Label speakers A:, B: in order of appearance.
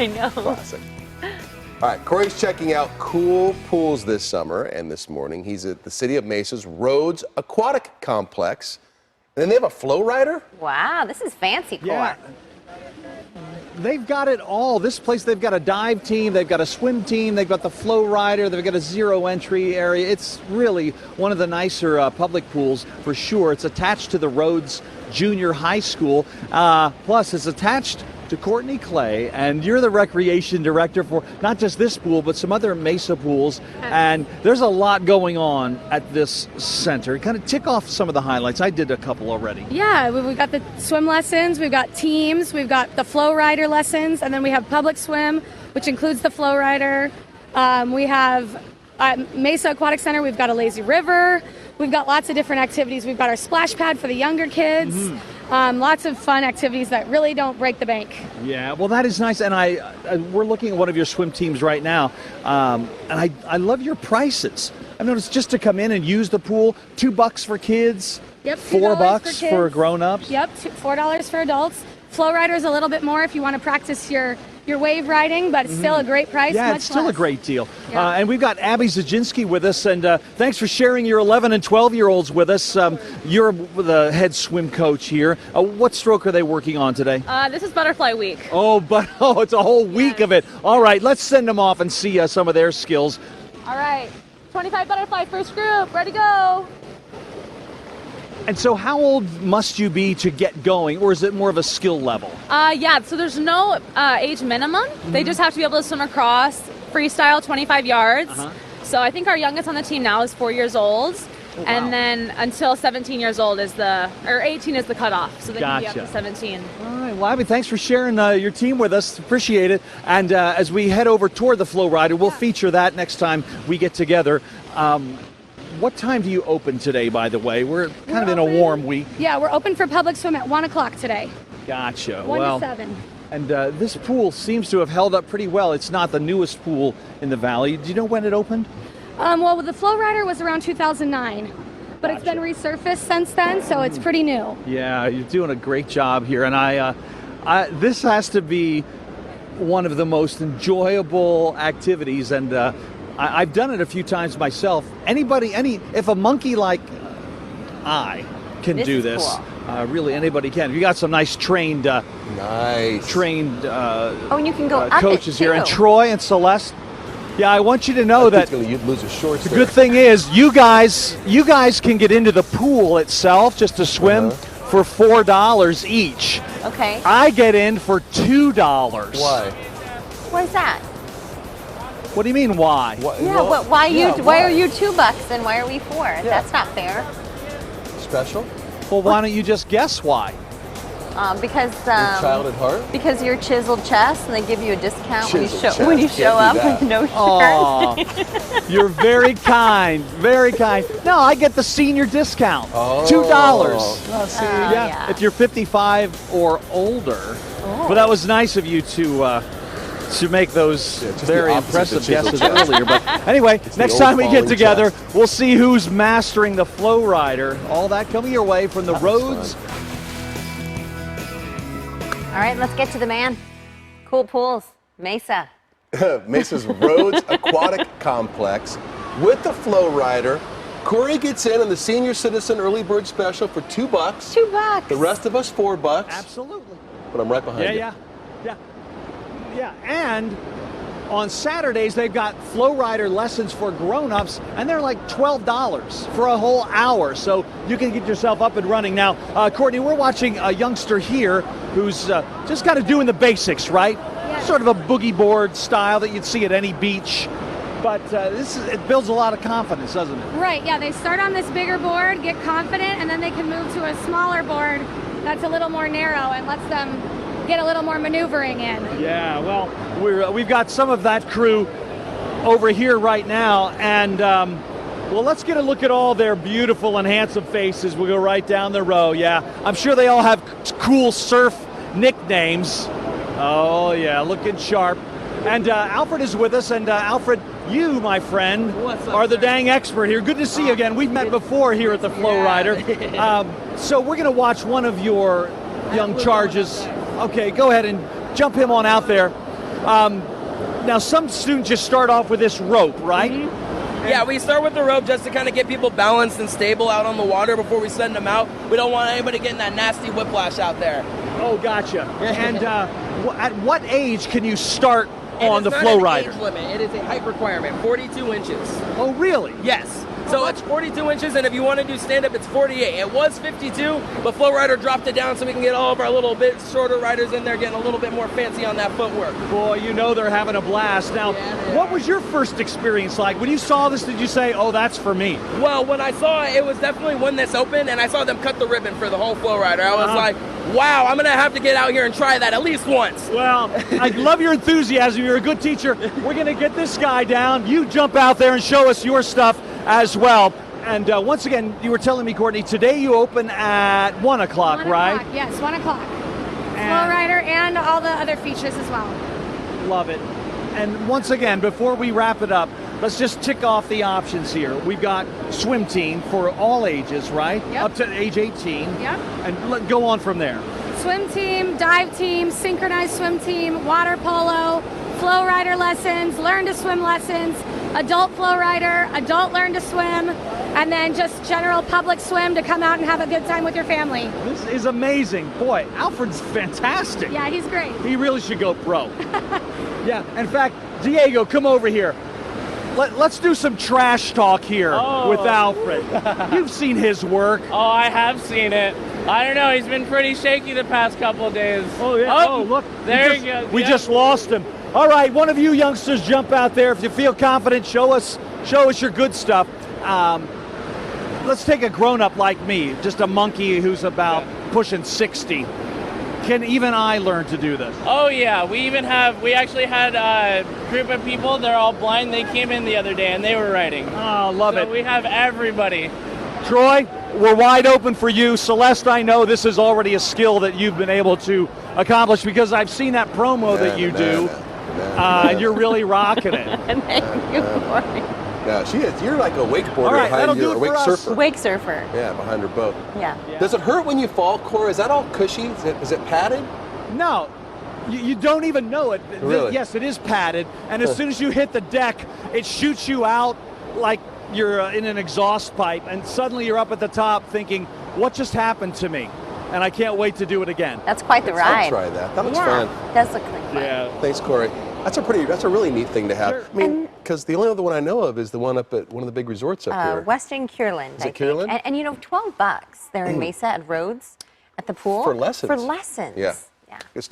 A: I know.
B: Classic. All right, Cory's checking out cool pools this summer, and this morning he's at the City of Mesa's Rhodes Aquatic Complex. And then they have a flow rider?
A: Wow, this is fancy, Cory.
C: Yeah. They've got it all. This place, they've got a dive team, they've got a swim team, they've got the flow rider, they've got a zero entry area. It's really one of the nicer public pools for sure. It's attached to the Rhodes Junior High School. Plus, it's attached to Courtney Clay, and you're the recreation director for not just this pool, but some other Mesa pools. And there's a lot going on at this center. Kind of tick off some of the highlights. I did a couple already.
D: Yeah, we've got the swim lessons, we've got teams, we've got the flow rider lessons, and then we have public swim, which includes the flow rider. We have at Mesa Aquatic Center, we've got a lazy river. We've got lots of different activities. We've got our splash pad for the younger kids. Lots of fun activities that really don't break the bank.
C: Yeah, well, that is nice. And we're looking at one of your swim teams right now. And I love your prices. I noticed just to come in and use the pool, $2 for kids.
D: Yep,
C: $4 for grown-ups.
D: Yep, $4 for adults. Flow rider is a little bit more if you want to practice your wave riding, but it's still a great price.
C: Yeah,
D: much
C: it's still
D: less.
C: a great deal.
D: Yeah.
C: And we've got Abby Zaginski with us, and thanks for sharing your 11 and 12-year-olds with us. You're the head swim coach here. What stroke are they working on today?
E: This is Butterfly Week.
C: It's a whole week of it. All right, let's send them off and see some of their skills.
E: All right, 25 butterfly, first group, ready to go.
C: And so how old must you be to get going, or is it more of a skill level?
E: Yeah, so there's no age minimum. They just have to be able to swim across freestyle 25 yards. So I think our youngest on the team now is 4 years old.
C: Oh, wow.
E: And then until 17 years old is or 18 is the cutoff. So they can be up
C: Gotcha.
E: to 17.
C: All right, well, Abby, thanks for sharing your team with us. Appreciate it. And as we head over toward the flow rider, we'll feature that next time we get together. What time do you open today, by the way? We're kind of in a warm week.
D: Yeah, we're open for public swim at 1 o'clock today.
C: Gotcha.
D: 1 to 7.
C: And this pool seems to have held up pretty well. It's not the newest pool in the valley. Do you know when it opened?
D: Well, the flow rider was around 2009, but it's been resurfaced since then, so it's pretty new.
C: Yeah, you're doing a great job here. And this has to be one of the most enjoyable activities. And I've done it a few times myself. If a monkey like I can do this,
A: cool.
C: Really anybody can. You got some nice trained
A: Oh, and you can go up
C: coaches
A: it
C: here,
A: too.
C: and Troy and Celeste. Yeah, I want you to know that
B: you'd lose your shorts.
C: the good thing is you guys can get into the pool itself just to swim for $4 each.
A: Okay.
C: I get in for $2.
B: Why?
A: Why is that?
C: What do you mean, why?
A: Yeah, why are you $2 and why are we $4? That's not fair.
B: Special?
C: Well, why don't you just guess why?
A: Because
B: Your child at heart?
A: because you're chiseled chest and they give you a discount when you
B: Chiseled
A: show
B: chest,
A: up
B: can't do
A: with no shirt.
C: Aw, you're very kind, very kind. No, I get the senior discount, $2.
B: Oh, see.
A: Yeah.
C: If you're 55 or older. But that was nice of you to make those
B: just
C: very
B: the opposite
C: impressive
B: of chiseled
C: guesses
B: chest.
C: earlier. But anyway, next
B: old
C: time we get
B: falling
C: together,
B: chest.
C: we'll see who's mastering the flow rider. All that coming your way from the Rhodes.
A: All right, let's get to the man. Cool pools, Mesa.
B: Mesa's Rhodes Aquatic Complex with the flow rider. Cory gets in on the senior citizen early bird special for $2.
A: $2.
B: The rest of us $4.
C: Absolutely.
B: But I'm right behind you.
C: Yeah, and on Saturdays, they've got flow rider lessons for grown-ups, and they're like $12 for a whole hour, so you can get yourself up and running. Now, Courtney, we're watching a youngster here who's just kind of doing the basics, right?
D: Yeah.
C: Sort of a boogie board style that you'd see at any beach, but it builds a lot of confidence, doesn't it?
D: Right, yeah, they start on this bigger board, get confident, and then they can move to a smaller board that's a little more narrow and lets them get a little more maneuvering in.
C: Yeah, well, we've got some of that crew over here right now, and well, let's get a look at all their beautiful and handsome faces. We'll go right down the row. Yeah, I'm sure they all have cool surf nicknames. Oh yeah, looking sharp. And Alfred is with us, and Alfred, you, my friend, are the dang expert here. Good to see you again. We've met before here at the Flow Rider. So we're going to watch one of your young charges. Okay, go ahead and jump him on out there. Now, some students just start off with this rope, right?
F: Yeah, we start with the rope just to kind of get people balanced and stable out on the water before we send them out. We don't want anybody getting that nasty whiplash out there.
C: Oh, gotcha. And at what age can you start on the flow rider?
F: It is not an age limit. It is a height requirement, 42 inches.
C: Oh, really?
F: Yes. So it's 42 inches, and if you want to do stand-up, it's 48. It was 52, but Flow Rider dropped it down so we can get all of our little bit shorter riders in there getting a little bit more fancy on that footwork.
C: Boy, you know they're having a blast. Now, what was your first experience like? When you saw this, did you say, oh, that's for me?
F: Well, when I saw it, it was definitely when this opened, and I saw them cut the ribbon for the whole Flow Rider. I was like, wow, I'm going to have to get out here and try that at least once.
C: Well, I love your enthusiasm. You're a good teacher. We're going to get this guy down. You jump out there and show us your stuff as well. And once again, you were telling me, Courtney, today you open at 1 o'clock,
D: 1
C: right?
D: o'clock, yes, 1 o'clock. Flow rider and all the other features as well.
C: Love it. And once again, before we wrap it up, let's just tick off the options here. We've got swim team for all ages, right?
D: Yep.
C: Up to age 18.
D: Yep.
C: And go on from there.
D: Swim team, dive team, synchronized swim team, water polo, flow rider lessons, learn to swim lessons, adult flow rider, adult learn to swim, and then just general public swim to come out and have a good time with your family.
C: This is amazing. Boy, Alfred's fantastic.
D: Yeah, he's great.
C: He really should go pro. Yeah, in fact, Diego, come over here. Let's do some trash talk here with Alfred. You've seen his work.
G: Oh, I have seen it. I don't know. He's been pretty shaky the past couple of days.
C: Oh, yeah. Oh, look.
G: There he goes.
C: We just lost him. All right, one of you youngsters jump out there. If you feel confident, show us your good stuff. Let's take a grown-up like me, just a monkey who's about pushing 60. Can even I learn to do this?
G: Oh, yeah. We actually had a group of people. They're all blind. They came in the other day, and they were riding.
C: Oh, love it.
G: We have everybody.
C: Troy, we're wide open for you. Celeste, I know this is already a skill that you've been able to accomplish because I've seen that promo that you do. And you're really rocking it.
A: Thank you, Cory.
B: Yeah, she is. You're like a wakeboarder
C: All right,
B: behind
C: that'll
B: your
C: do it
B: wake
C: for us.
B: surfer.
A: Wake surfer.
B: Yeah, behind her boat.
A: Yeah.
B: Does it hurt when you fall, Cory? Is that all cushy? Is it padded?
C: No, you don't even know it.
B: Really?
C: Yes, it is padded, and as soon as you hit the deck, it shoots you out like you're in an exhaust pipe, and suddenly you're up at the top thinking, what just happened to me? And I can't wait to do it again.
A: That's quite the ride.
B: I'll try that. That looks
A: Yeah,
B: fun.
A: it does look like fun.
C: Yeah.
B: Thanks, Cory. That's a really neat thing to have.
C: Sure.
B: I mean, because the only other one I know of is the one up at one of the big resorts up here.
A: Western Kierland,
B: Is it Kierland?
A: And you know, $12. They're in Mesa at Rhodes at the pool.
B: For lessons.
A: For lessons.
B: Yeah.
A: Yeah.
B: Good stuff.